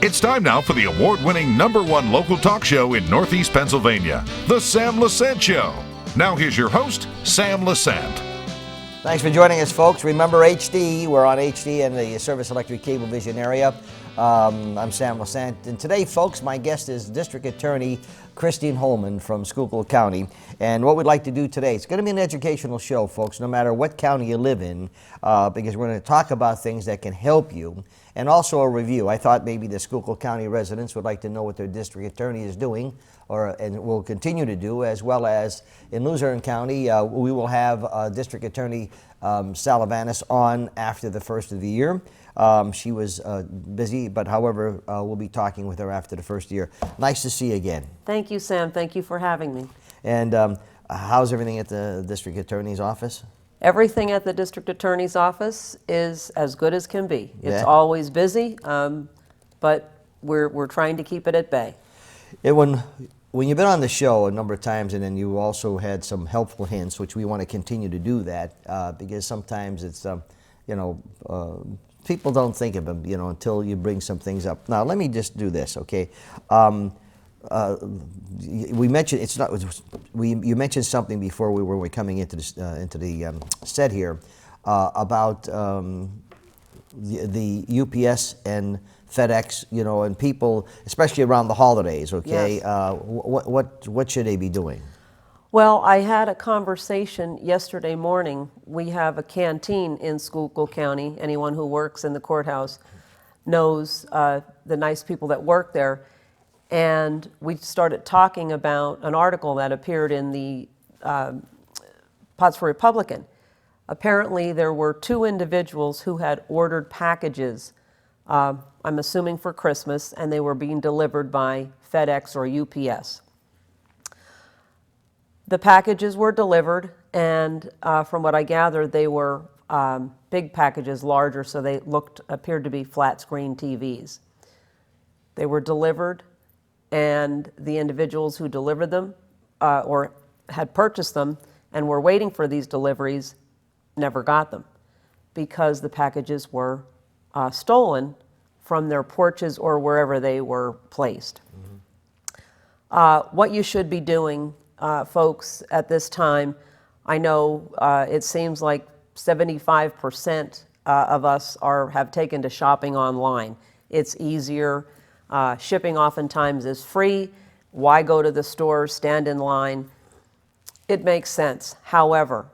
It's time now for the award-winning #1 local talk show in Northeast Pennsylvania, The Sam Lesante Show. Now here's your host, Sam Lesante. Thanks for joining us, folks. Remember HD. We're on HD in the Service Electric Cablevision area. I'm Sam Lesante. And today, folks, my guest is District Attorney Christine Holman from Schuylkill County. And what we'd like to do today, it's going to be an educational show, folks, no matter what county you live in, because we're going to talk about things that can help you, and also a review. I thought maybe the Schuylkill County residents would like to know what their district attorney is doing, and will continue to do, as well as in Luzerne County, we will have District Attorney Salavanis on after the first of the year. She was busy, but however, we'll be talking with her after the first year. Nice to see you again. Thank you, Sam. Thank you for having me. And how's everything at the District Attorney's office? Everything at the District Attorney's office is as good as can be. It's always busy, but we're trying to keep it at bay. When you've been on the show a number of times, and then you also had some helpful hints, which we want to continue to do that, because sometimes it's, people don't think of them, until you bring some things up. Now, let me just do this, okay? We mentioned you mentioned something before we were coming into the set here about the UPS and FedEx, and people, especially around the holidays, okay? Yes. What should they be doing? Well, I had a conversation yesterday morning. We have a canteen in Schuylkill County. Anyone who works in the courthouse knows the nice people that work there. And we started talking about an article that appeared in the Pottsville Republican. Apparently, there were two individuals who had ordered packages, I'm assuming for Christmas, and they were being delivered by FedEx or UPS. The packages were delivered, and from what I gathered, they were big packages, larger, so they appeared to be flat screen TVs. They were delivered, and the individuals who delivered them or had purchased them and were waiting for these deliveries never got them because the packages were stolen from their porches or wherever they were placed. Mm-hmm. What you should be doing, folks, at this time, I know it seems like 75% of us have taken to shopping online. It's easier. Shipping oftentimes is free. Why go to the store, stand in line? It makes sense. However,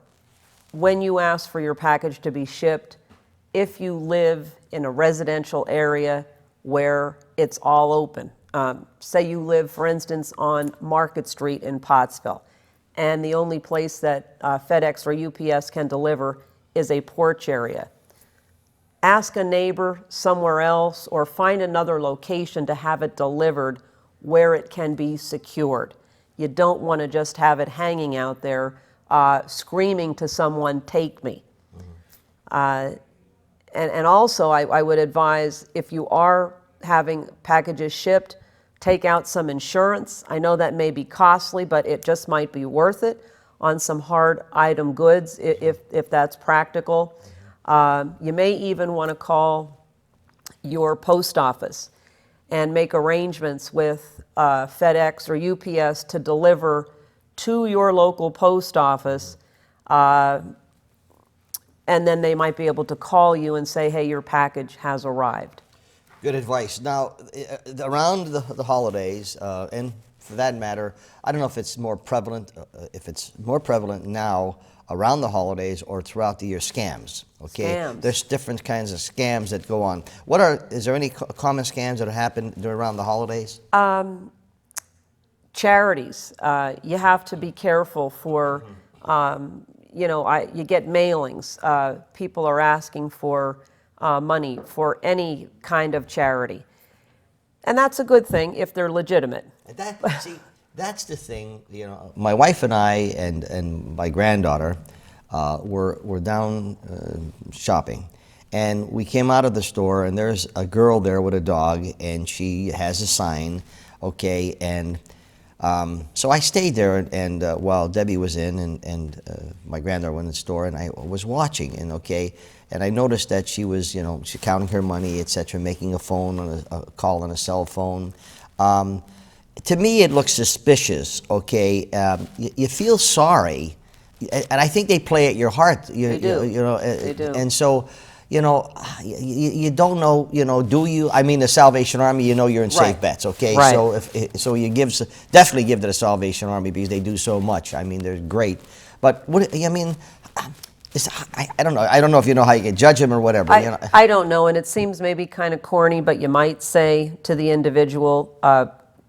when you ask for your package to be shipped, if you live in a residential area where it's all open, say you live, for instance, on Market Street in Pottsville, and the only place that FedEx or UPS can deliver is a porch area. Ask a neighbor somewhere else or find another location to have it delivered where it can be secured. You don't want to just have it hanging out there screaming to someone, "Take me." Mm-hmm. And also, I would advise, if you are having packages shipped, take out some insurance. I know that may be costly, but it just might be worth it on some hard item goods if that's practical. You may even want to call your post office and make arrangements with FedEx or UPS to deliver to your local post office, and then they might be able to call you and say, "Hey, your package has arrived." Good advice. Now, around the holidays, and for that matter, I don't know if it's more prevalent, now around the holidays or throughout the year, scams. Okay, scams. There's different kinds of scams that go on. Is there any common scams that happen around the holidays? Charities. You have to be careful for. You get mailings. People are asking for money for any kind of charity, and that's a good thing if they're legitimate. That's the thing. My wife and I and my granddaughter were down shopping, and we came out of the store, and there's a girl there with a dog, and she has a sign, okay, and So I stayed there, and while Debbie was in, and my granddaughter went in the store, and I was watching, and I noticed that she was, she counting her money, etc., making a phone on a call on a cell phone. To me, it looks suspicious. You feel sorry, and I think they play at your heart. They do. They do. And so, you don't know. Do you? I mean, the Salvation Army. You're in safe bets. Right. So you definitely give to the Salvation Army because they do so much. I mean, they're great. But what I mean. I don't know. I don't know if you know how you can judge them or whatever. I don't know, and it seems maybe kind of corny, but you might say to the individual,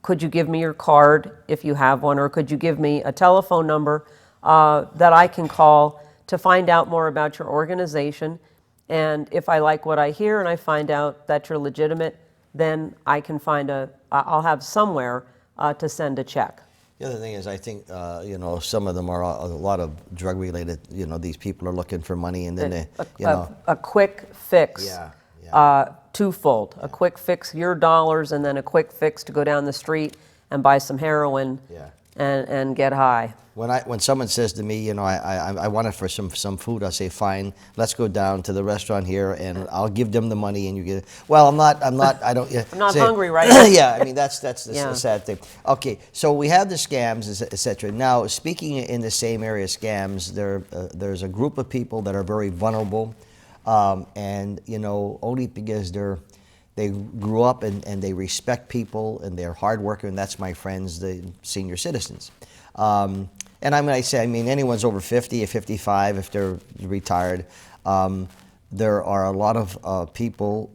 could you give me your card if you have one, or could you give me a telephone number that I can call to find out more about your organization? And if I like what I hear and I find out that you're legitimate, then I can I'll have somewhere to send a check. The other thing is, I think, some of them are a lot of drug related. These people are looking for money, and then a quick fix. Yeah. Twofold. A quick fix, your dollars, and then a quick fix to go down the street and buy some heroin. Yeah. And get high. When someone says to me, I want it for some food, I say, fine, let's go down to the restaurant here, and I'll give them the money, and you get it. Well, I'm not. I don't. I'm not hungry right now. Yeah, I mean that's the sad thing. Okay, so we have the scams, etc. Now, speaking in the same area, scams. There's a group of people that are very vulnerable, and only because they grew up and they respect people and they're hard worker, and that's my friends, the senior citizens. And I mean, anyone's over 50 or 55 if they're retired. There are a lot of people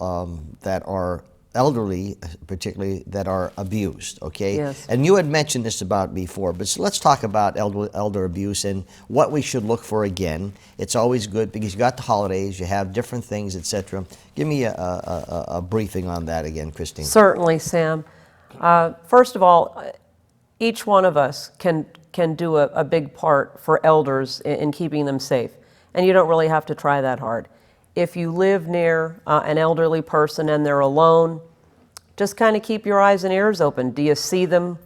that are elderly, particularly, that are abused, Yes. And you had mentioned this about before, but so let's talk about elder abuse and what we should look for again. It's always good because you got the holidays, you have different things, etc. Give me a briefing on that again, Christine. Certainly, Sam. First of all, each one of us can do a big part for elders in keeping them safe, and you don't really have to try that hard. If you live near an elderly person and they're alone, just kind of keep your eyes and ears open. Do you see them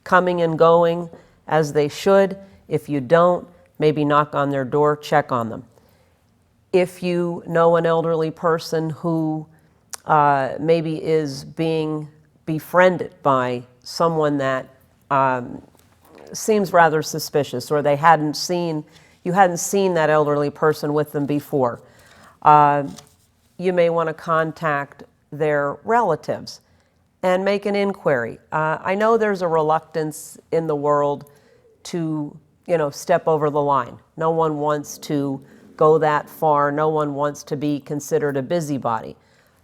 coming and going as they should? If you don't, maybe knock on their door, check on them. If you know an elderly person who maybe is being befriended by someone that seems rather suspicious, or you hadn't seen that elderly person with them before, you may want to contact their relatives and make an inquiry. I know there's a reluctance in the world to, step over the line. No one wants to go that far. No one wants to be considered a busybody.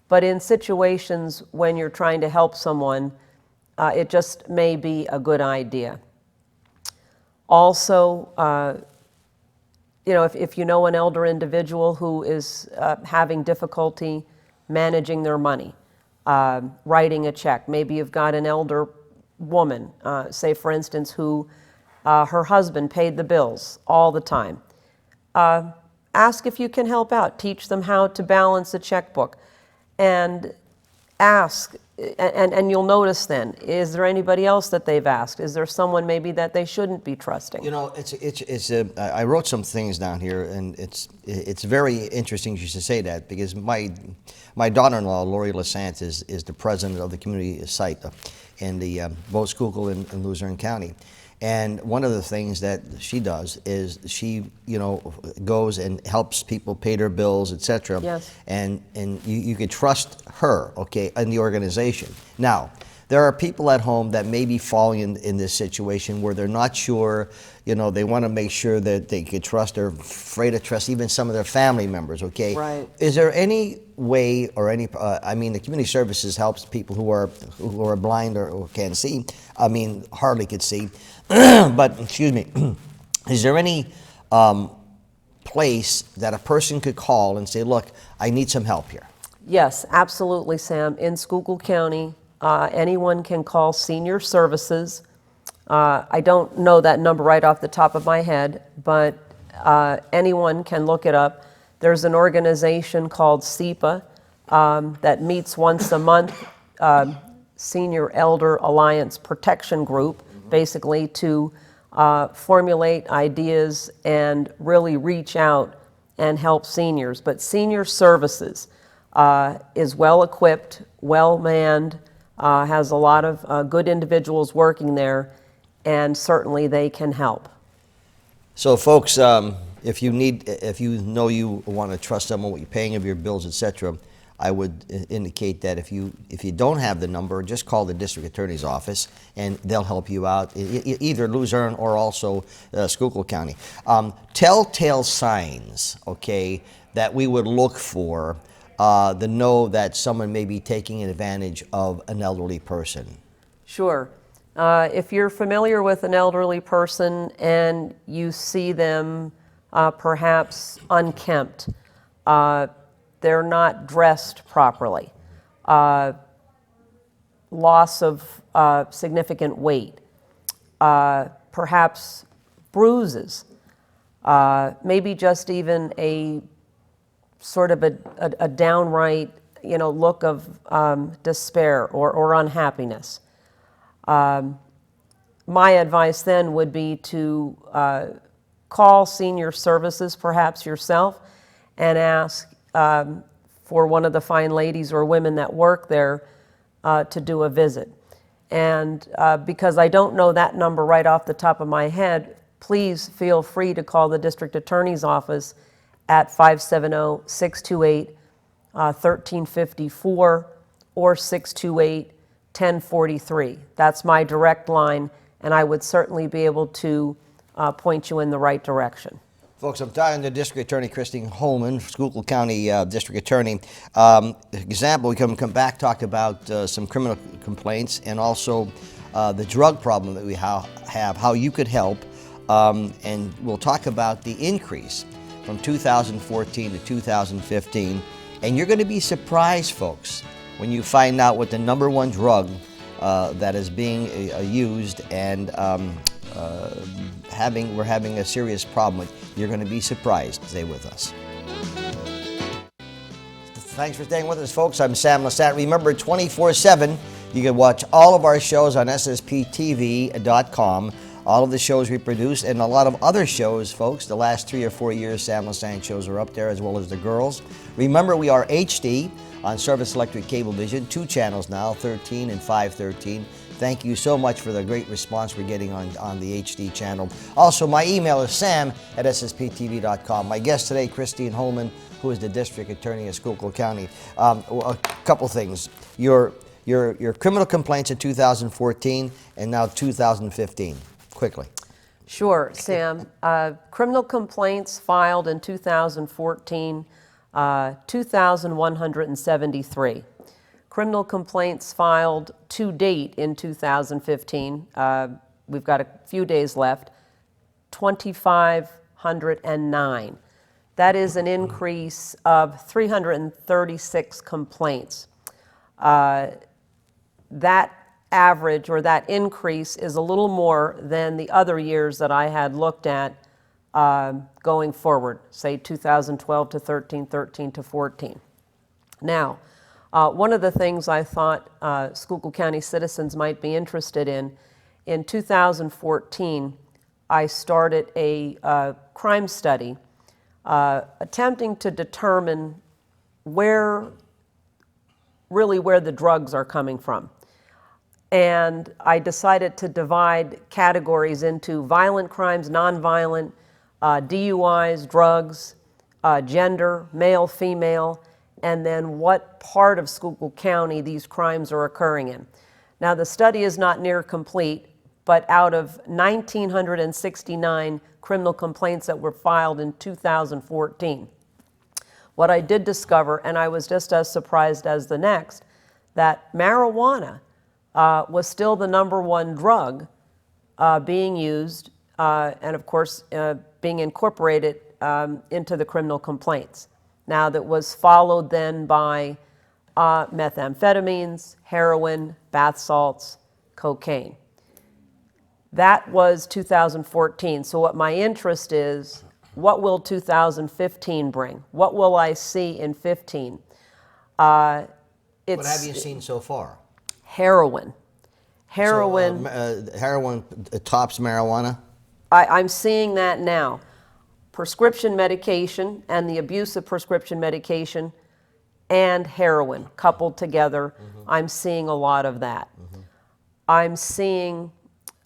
But in situations when you're trying to help someone, it just may be a good idea. Also, if you know an elder individual who is having difficulty managing their money, writing a check. Maybe you've got an elder woman, say for instance, who her husband paid the bills all the time. Ask if you can help out. Teach them how to balance a checkbook. And ask, and you'll notice then, is there anybody else that they've asked? Is there someone maybe that they shouldn't be trusting? I wrote some things down here, and it's very interesting you should say that, because my daughter-in-law, Lori Lesante, is the president of the community site in the both Schuylkill in Luzerne County. And one of the things that she does is she, goes and helps people pay their bills, etc. Yes. And you can trust her, in the organization. Now, there are people at home that may be falling in this situation where they're not sure, they want to make sure that they can trust, they're afraid to trust even some of their family members, Right. Is there any way or the community services helps people who are blind or can't see, hardly could see, but, excuse me, is there any place that a person could call and say, look, I need some help here? Yes, absolutely, Sam. In Schuylkill County, anyone can call Senior Services. I don't know that number right off the top of my head, but anyone can look it up. There's an organization called SEPA that meets once a month, Senior Elder Alliance Protection Group. basically to formulate ideas and really reach out and help seniors. But senior services is well equipped, well manned, has a lot of good individuals working there, and certainly they can help. So, folks, if you know you want to trust someone with your paying of your bills, etc., I would indicate that if you don't have the number, just call the district attorney's office, and they'll help you out, either Luzerne or also Schuylkill County. Telltale signs, okay, that we would look for to know that someone may be taking advantage of an elderly person. Sure. If you're familiar with an elderly person and you see them perhaps unkempt, they're not dressed properly, loss of significant weight, perhaps bruises, maybe just even a sort of a downright, look of despair or unhappiness. My advice then would be to call senior services, perhaps yourself, and ask for one of the fine ladies or women that work there to do a visit. And because I don't know that number right off the top of my head, please feel free to call the district attorney's office at 570-628-1354 or 628-1043. That's my direct line, and I would certainly be able to point you in the right direction. Folks, I'm talking to District Attorney Christine Holman, Schuylkill County District Attorney. Example, we come back, talk about some criminal complaints and also the drug problem that we have, how you could help, and we'll talk about the increase from 2014 to 2015. And you're going to be surprised, folks, when you find out what the #1 drug that is being used and we're having a serious problem with. You're going to be surprised. Stay with us. Thanks for staying with us, folks. I'm Sam Lesante. Remember, 24/7, you can watch all of our shows on ssptv.com. All of the shows we produce and a lot of other shows, folks. The last 3 or 4 years, Sam Lesante shows are up there, as well as the girls. Remember, we are HD on Service Electric Cablevision, 2 channels now, 13 and 513. Thank you so much for the great response we're getting on the HD channel. Also, my email is sam@ssptv.com. My guest today, Christine Holman, who is the District Attorney of Schuylkill County. A couple things. Your criminal complaints in 2014 and now 2015. Quickly. Sure, Sam. Criminal complaints filed in 2014, 2,173. Criminal complaints filed to date in 2015, we've got a few days left, 2,509. That is an increase of 336 complaints. That average or that increase is a little more than the other years that I had looked at going forward, say 2012 to 13, 13 to 14. Now, one of the things I thought Schuylkill County citizens might be interested in 2014, I started a crime study attempting to determine where the drugs are coming from. And I decided to divide categories into violent crimes, nonviolent, DUIs, drugs, gender, male, female, and then what part of Schuylkill County these crimes are occurring in. Now, the study is not near complete, but out of 1,969 criminal complaints that were filed in 2014, what I did discover, and I was just as surprised as the next, that marijuana was still the #1 drug being used and, of course, being incorporated into the criminal complaints. Now, that was followed then by methamphetamines, heroin, bath salts, cocaine. That was 2014. So what my interest is, what will 2015 bring? What will I see in 15? What have you seen so far? Heroin. Heroin, So, heroin tops marijuana? I'm seeing that now. Prescription medication and the abuse of prescription medication and heroin coupled together, I'm seeing a lot of that. I'm seeing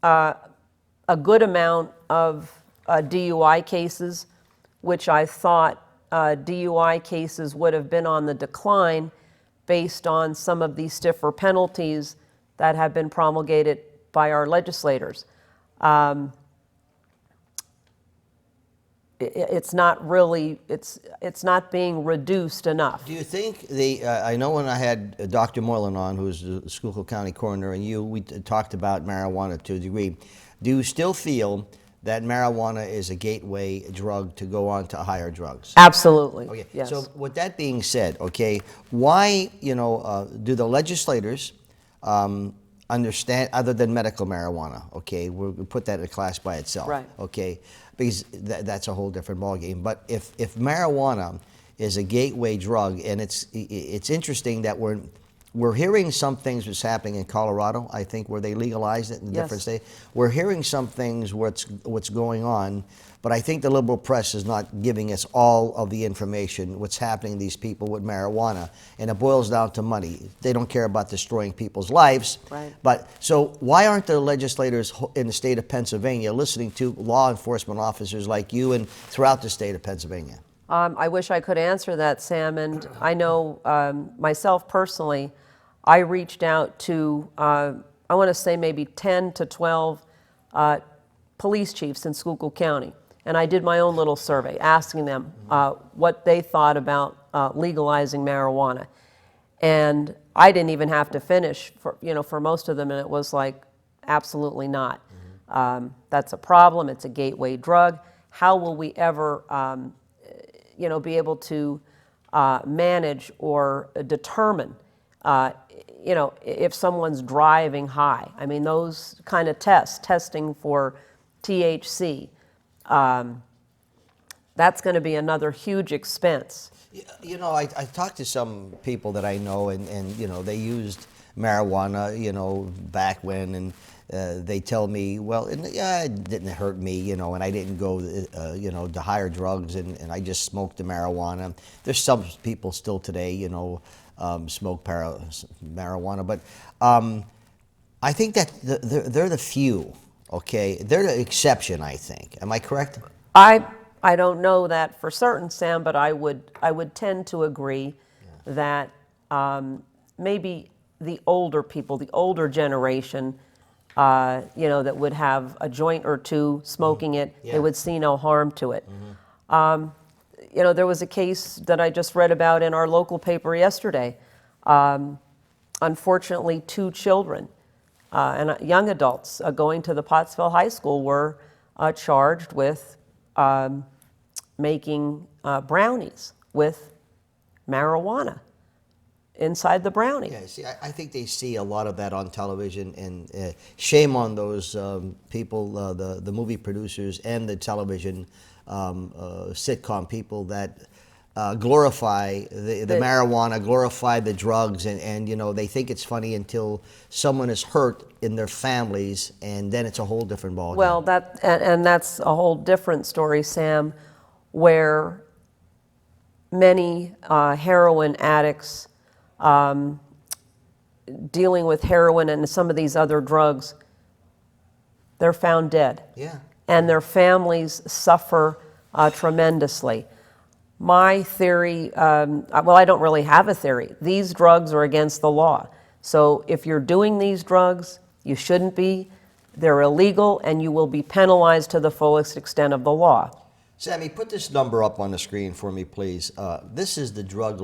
a good amount of DUI cases, which I thought DUI cases would have been on the decline based on some of these stiffer penalties that have been promulgated by our legislators. It's not really, it's not being reduced enough. Do you think I know when I had Dr. Moylan on, who's the Schuylkill County coroner, and we talked about marijuana to a degree. Do you still feel that marijuana is a gateway drug to go on to higher drugs? Absolutely. Okay. Yes. So with that being said, okay, why, do the legislators understand, other than medical marijuana, okay, we'll put that in a class by itself, Right. okay, because that's a whole different ballgame. But if marijuana is a gateway drug, and it's interesting that we're hearing some things that's happening in Colorado, I think, where they legalized it in Yes. different states. We're hearing some things what's going on, but I think the liberal press is not giving us all of the information, what's happening to these people with marijuana. And it boils down to money. They don't care about destroying people's lives. Right. But so why aren't the legislators in the state of Pennsylvania listening to law enforcement officers like you and throughout the state of Pennsylvania? I wish I could answer that, Sam, and I know myself personally, I reached out to, I want to say maybe 10 to 12 police chiefs in Schuylkill County, and I did my own little survey asking them what they thought about legalizing marijuana. And I didn't even have to finish for most of them, and it was like, absolutely not. That's a problem, it's a gateway drug. How will we ever be able to manage or determine, if someone's driving high? I mean, those kind of testing for THC, that's going to be another huge expense. I talked to some people that I know, and they used marijuana, back when, and they tell me, well, it didn't hurt me, and I didn't go, to higher drugs, and I just smoked the marijuana. There's some people still today, smoke marijuana, but I think that they're the few, okay? They're the exception, I think. Am I correct? I don't know that for certain, Sam, but I would tend to agree that maybe the older people, the older generation, that would have a joint or two smoking it, they would see no harm to it. There was a case that I just read about in our local paper yesterday. Unfortunately, 2 children and young adults going to the Pottsville High School were charged with making brownies with marijuana inside the brownie. Yeah, see, I think they see a lot of that on television, and shame on those people, the movie producers and the television sitcom people that glorify the marijuana, glorify the drugs, and they think it's funny until someone is hurt in their families, and then it's a whole different ballgame. Well, that's a whole different story, Sam, where many heroin addicts dealing with heroin and some of these other drugs, they're found dead. Yeah. And their families suffer tremendously. My theory, well, I don't really have a theory. These drugs are against the law. So if you're doing these drugs, you shouldn't be. They're illegal, and you will be penalized to the fullest extent of the law. Sammy, put this number up on the screen for me, please. This is the drug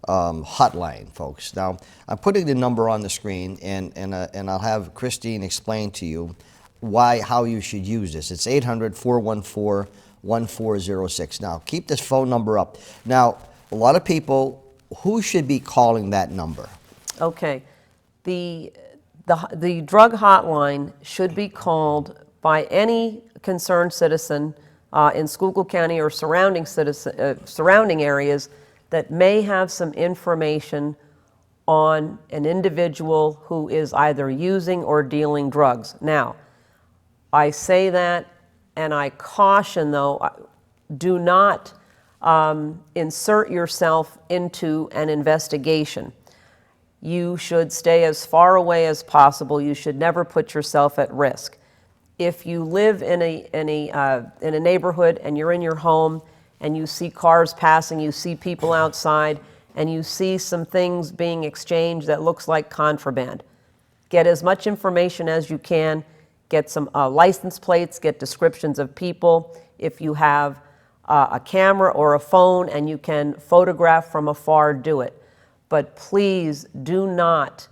hotline, folks. Now, I'm putting the number on the screen, and I'll have Christine explain to you how you should use this. It's 800-414-1406. Now, keep this phone number up. Now, a lot of people, who should be calling that number? Okay. The drug hotline should be called by any concerned citizen in Schuylkill County or surrounding areas that may have some information on an individual who is either using or dealing drugs. Now, I say that and I caution, though, do not insert yourself into an investigation. You should stay as far away as possible. You should never put yourself at risk. If you live in a neighborhood and you're in your home and you see cars passing, you see people outside, and you see some things being exchanged that looks like contraband, get as much information as you can. Get some license plates, get descriptions of people. If you have a camera or a phone and you can photograph from afar, do it. But please do not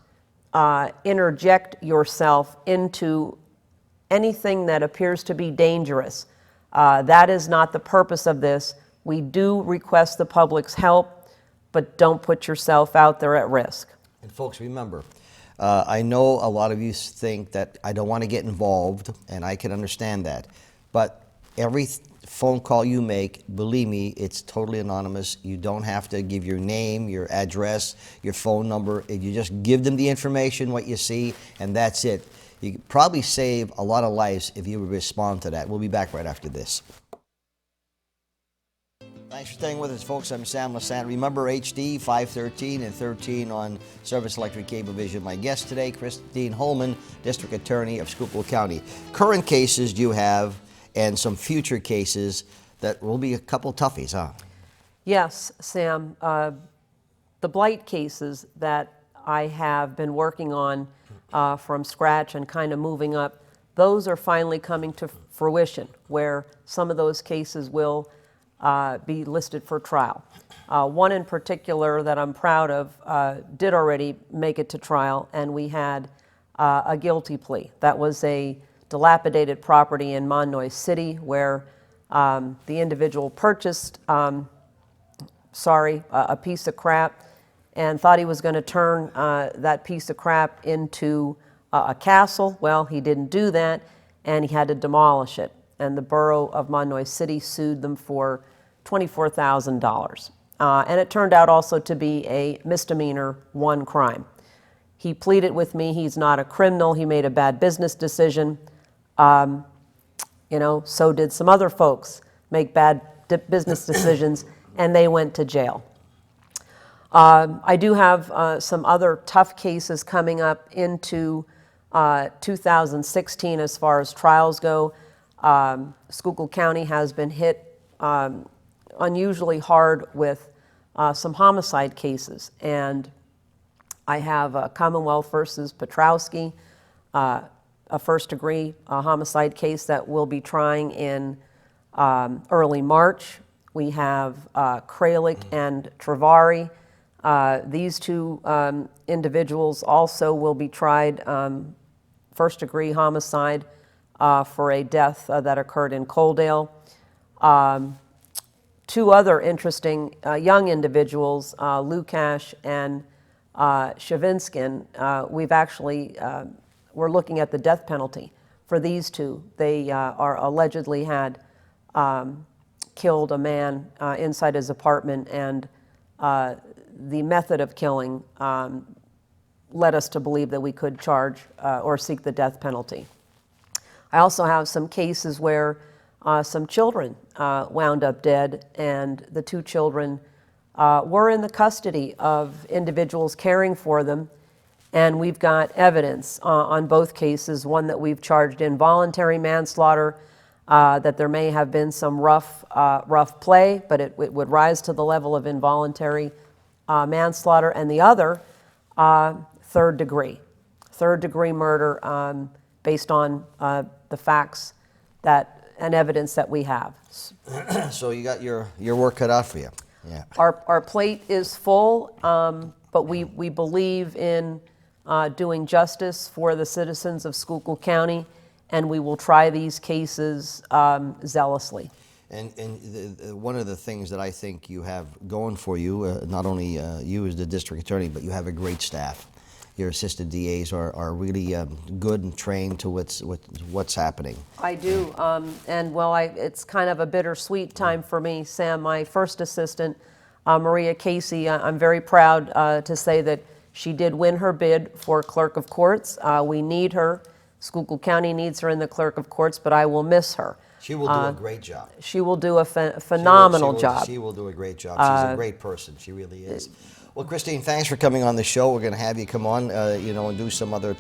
interject yourself into anything that appears to be dangerous. That is not the purpose of this. We do request the public's help, but don't put yourself out there at risk. And folks, remember, I know a lot of you think that I don't want to get involved, and I can understand that. But every phone call you make, believe me, it's totally anonymous. You don't have to give your name, your address, your phone number. If you just give them the information, what you see, and that's it. You could probably save a lot of lives if you would respond to that. We'll be back right after this. Thanks for staying with us, folks. I'm Sam Lesante. Remember HD 513 and 13 on Service Electric Cablevision. My guest today, Christine Holman, District Attorney of Schuylkill County. Current cases you have and some future cases that will be a couple toughies, huh? Yes, Sam. The blight cases that I have been working on from scratch and kind of moving up, those are finally coming to fruition, where some of those cases will be listed for trial. One in particular that I'm proud of did already make it to trial, and we had a guilty plea. That was a dilapidated property in Monnoy City where the individual purchased, a piece of crap and thought he was going to turn that piece of crap into a castle. Well, he didn't do that, and he had to demolish it. And the borough of Monnoy City sued them for $24,000. And it turned out also to be a misdemeanor, one crime. He pleaded with me. He's not a criminal. He made a bad business decision. So did some other folks make bad business decisions, and they went to jail. I do have some other tough cases coming up into 2016 as far as trials go. Schuylkill County has been hit unusually hard with some homicide cases, and I have Commonwealth versus Petrowski, a first-degree homicide case that we'll be trying in early March. We have Kralik and Travari. These two individuals also will be tried first-degree homicide for a death that occurred in Coaldale. Two other interesting young individuals, Lukash and Shavinskin, we've actually, we're looking at the death penalty for these two. They are allegedly had killed a man inside his apartment, and the method of killing led us to believe that we could charge or seek the death penalty. I also have some cases where some children wound up dead, and the two children were in the custody of individuals caring for them, and we've got evidence on both cases, one that we've charged involuntary manslaughter, that there may have been some rough play, but it would rise to the level of involuntary manslaughter, and the other, third degree murder based on the facts and evidence that we have. So you got your work cut out for you. Yeah. Our plate is full, but we believe in doing justice for the citizens of Schuylkill County, and we will try these cases zealously. And one of the things that I think you have going for you, not only you as the district attorney, but you have a great staff. Your assistant DAs are really good and trained to what's happening. I do, and it's kind of a bittersweet time for me, Sam. My first assistant, Maria Casey, I'm very proud to say that She did win her bid for clerk of courts. We need her. Schuylkill County needs her in the clerk of courts, but I will miss her. She will do a great job. She will do a phenomenal job. She will do a great job. She's a great person. She really is. Well, Christine, thanks for coming on the show. We're going to have you come on, and do some other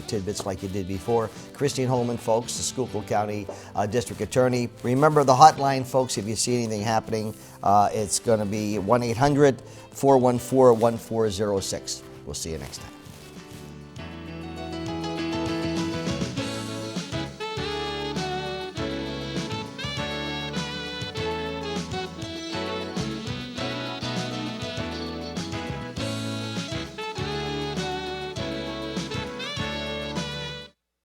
tidbits like you did before. Christine Holman, folks, the Schuylkill County District Attorney. Remember the hotline, folks, if you see anything happening, it's going to be 1-800-414-1406. We'll see you next time.